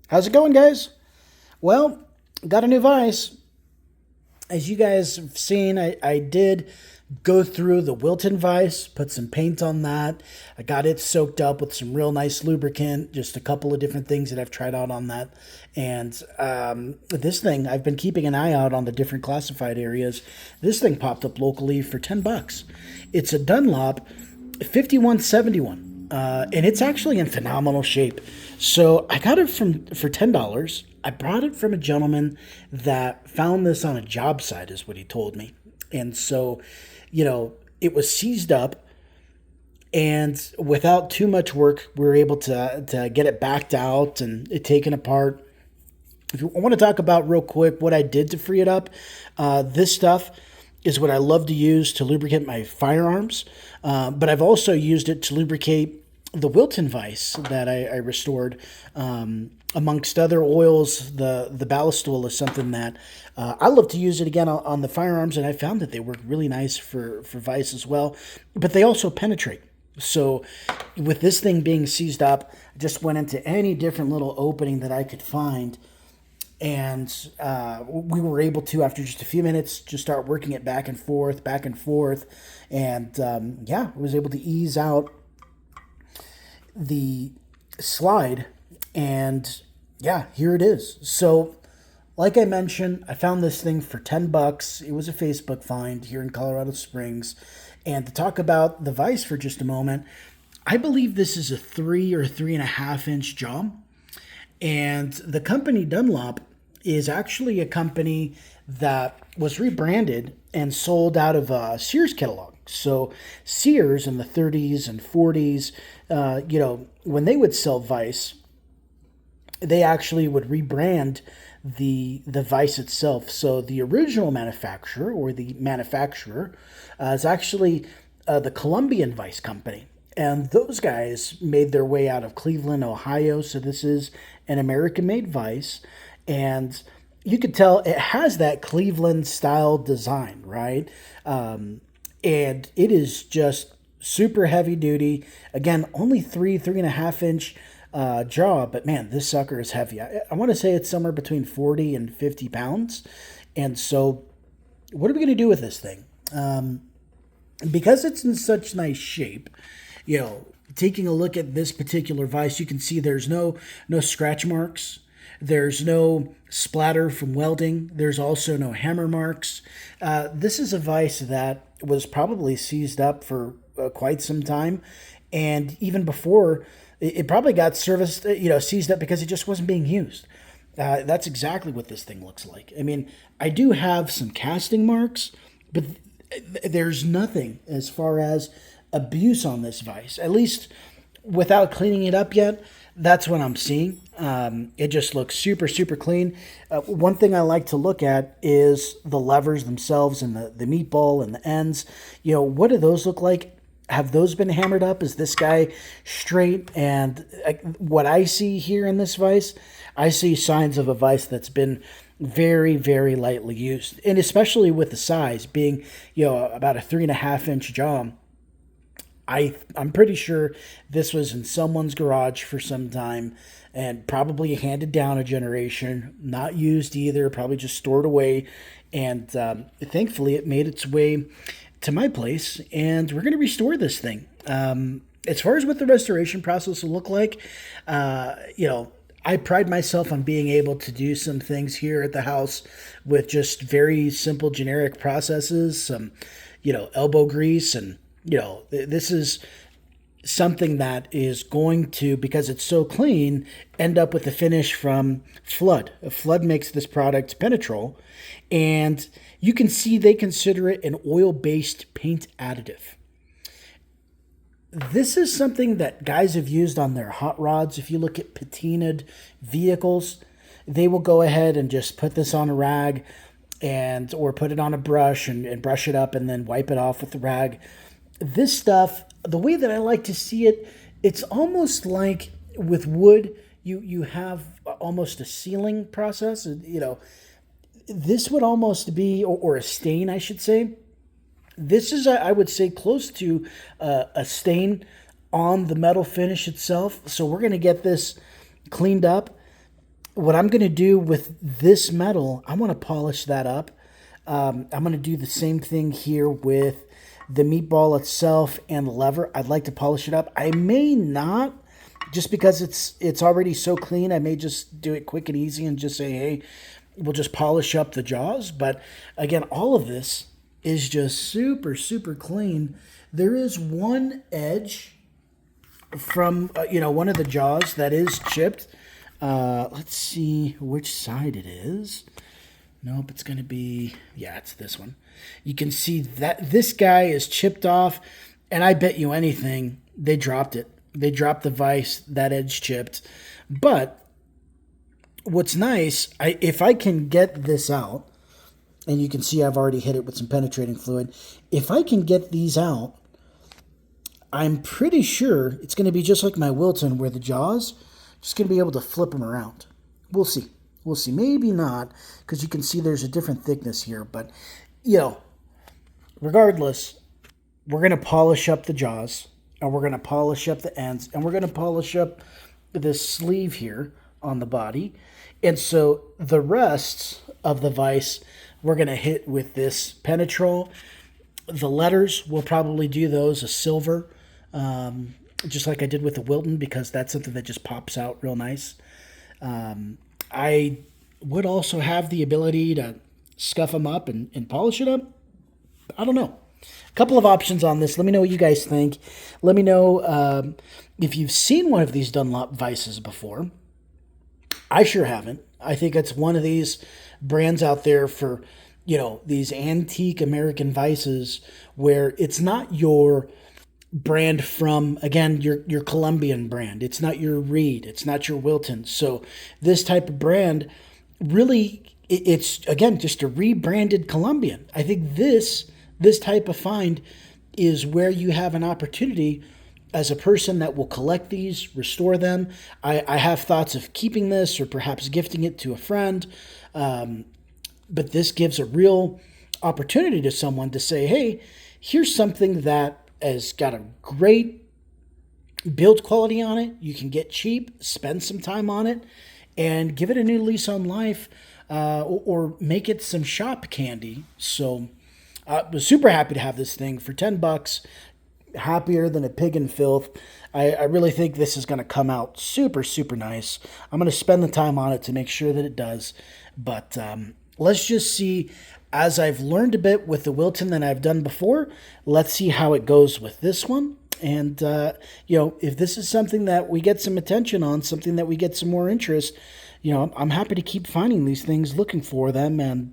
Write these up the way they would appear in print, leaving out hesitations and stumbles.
How's it going, guys? Well, got a new Vise. As you guys have seen, I did go through the Wilton Vise, put some paint on that. I got it soaked up with some real nice lubricant, just a couple of different things that I've tried out on that. And this thing, I've been keeping an eye out on the different classified areas. This thing popped up locally for $10. It's a Dunlop 5171. And it's actually in phenomenal shape. So I got it for $10. I brought it from a gentleman that found this on a job site, is what he told me. And so, it was seized up, and without too much work, we were able to get it backed out and it taken apart. I want to talk about real quick what I did to free it up. This stuff is what I love to use to lubricate my firearms, but I've also used it to lubricate the Wilton Vise that I restored. Amongst other oils, the ballast oil is something that I love to use it again on the firearms, and I found that they work really nice for Vise as well, but they also penetrate. So with this thing being seized up, I just went into any different little opening that I could find, and we were able to, after just a few minutes, just start working it back and forth, and I was able to ease out the slide, and yeah, here it is. So like I mentioned, I found this thing for $10. It was a Facebook find here in Colorado Springs. And to talk about the Vise for just a moment, I believe this is a 3 or 3.5 inch jaw. And the company Dunlap is actually a company that was rebranded and sold out of a Sears catalog. So Sears in the 30s and 40s, when they would sell Vise, they actually would rebrand the Vise itself. So the original manufacturer, or the manufacturer, is actually the Colombian Vise Company. And those guys made their way out of Cleveland, Ohio. So this is an American-made Vise. And you could tell it has that Cleveland-style design, right? And it is just super heavy duty. Again, only 3.5 inch jaw, but man, this sucker is heavy. I want to say it's somewhere between 40 and 50 pounds. And so, what are we going to do with this thing? Because it's in such nice shape, taking a look at this particular Vise, you can see there's no scratch marks. There's no splatter from welding. There's also no hammer marks. This is a Vise that was probably seized up for quite some time. And even before, it probably got seized up because it just wasn't being used. That's exactly what this thing looks like. I mean, I do have some casting marks, but there's nothing as far as abuse on this Vise, at least without cleaning it up yet. That's what I'm seeing. It just looks super, super clean. One thing I like to look at is the levers themselves and the meat ball and the ends. What do those look like? Have those been hammered up? Is this guy straight? And what I see here in this Vise, I see signs of a Vise that's been very, very lightly used. And especially with the size being, about a 3.5 inch jaw. I'm pretty sure this was in someone's garage for some time and probably handed down a generation, not used either, probably just stored away. And thankfully, it made its way to my place, and we're going to restore this thing. As far as what the restoration process will look like, I pride myself on being able to do some things here at the house with just very simple, generic processes, some, elbow grease, and this is something that is going to, because it's so clean, end up with a finish from Flood. Flood makes this product Penetrol, and you can see they consider it an oil-based paint additive. This is something that guys have used on their hot rods. If you look at patinaed vehicles, they will go ahead and just put this on a rag or put it on a brush and brush it up and then wipe it off with the rag. This stuff, the way that I like to see it, it's almost like with wood, you have almost a sealing process. This would almost be, or a stain, I should say. This is, I would say, close to a stain on the metal finish itself. So we're going to get this cleaned up what I'm going to do with this metal, I want to polish that up. I'm going to do the same thing here with the meatball itself and the lever. I'd like to polish it up. I may not, just because it's already so clean. I may just do it quick and easy and just say, hey, we'll just polish up the jaws. But again, all of this is just super, super clean. There is one edge from, one of the jaws that is chipped. Let's see which side it is. Nope, it's going to be, yeah, it's this one. You can see that this guy is chipped off, and I bet you anything, they dropped it. They dropped the vise, that edge chipped. But what's nice, if I can get this out, and you can see I've already hit it with some penetrating fluid. If I can get these out, I'm pretty sure it's going to be just like my Wilton, where the jaws, just going to be able to flip them around. We'll see. We'll see. Maybe not, because you can see there's a different thickness here. But, regardless, we're going to polish up the jaws, and we're going to polish up the ends, and we're going to polish up this sleeve here on the body. And so the rest of the vise, we're going to hit with this Penetrol. The letters, we'll probably do those a silver, just like I did with the Wilton, because that's something that just pops out real nice. I would also have the ability to scuff them up and polish it up. I don't know. A couple of options on this. Let me know what you guys think. Let me know if you've seen one of these Dunlop vices before. I sure haven't. I think it's one of these brands out there for, these antique American vices where it's not your brand from, again, your Colombian brand. It's not your Reed. It's not your Wilton. So this type of brand, really, it's, again, just a rebranded Colombian. I think this type of find is where you have an opportunity as a person that will collect these, restore them. I have thoughts of keeping this or perhaps gifting it to a friend. But this gives a real opportunity to someone to say, hey, here's something that has got a great build quality on it. You can get cheap, spend some time on it, and give it a new lease on life, or make it some shop candy. So I was super happy to have this thing for $10. Happier than a pig in filth. I really think this is going to come out super, super nice. I'm going to spend the time on it to make sure that it does. But let's just see. As I've learned a bit with the Wilton than I've done before, let's see how it goes with this one. And, if this is something that we get some attention on, something that we get some more interest, I'm happy to keep finding these things, looking for them, and,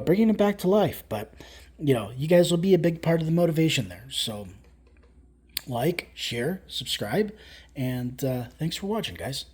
bringing them back to life. But, you guys will be a big part of the motivation there. So like, share, subscribe, and thanks for watching, guys.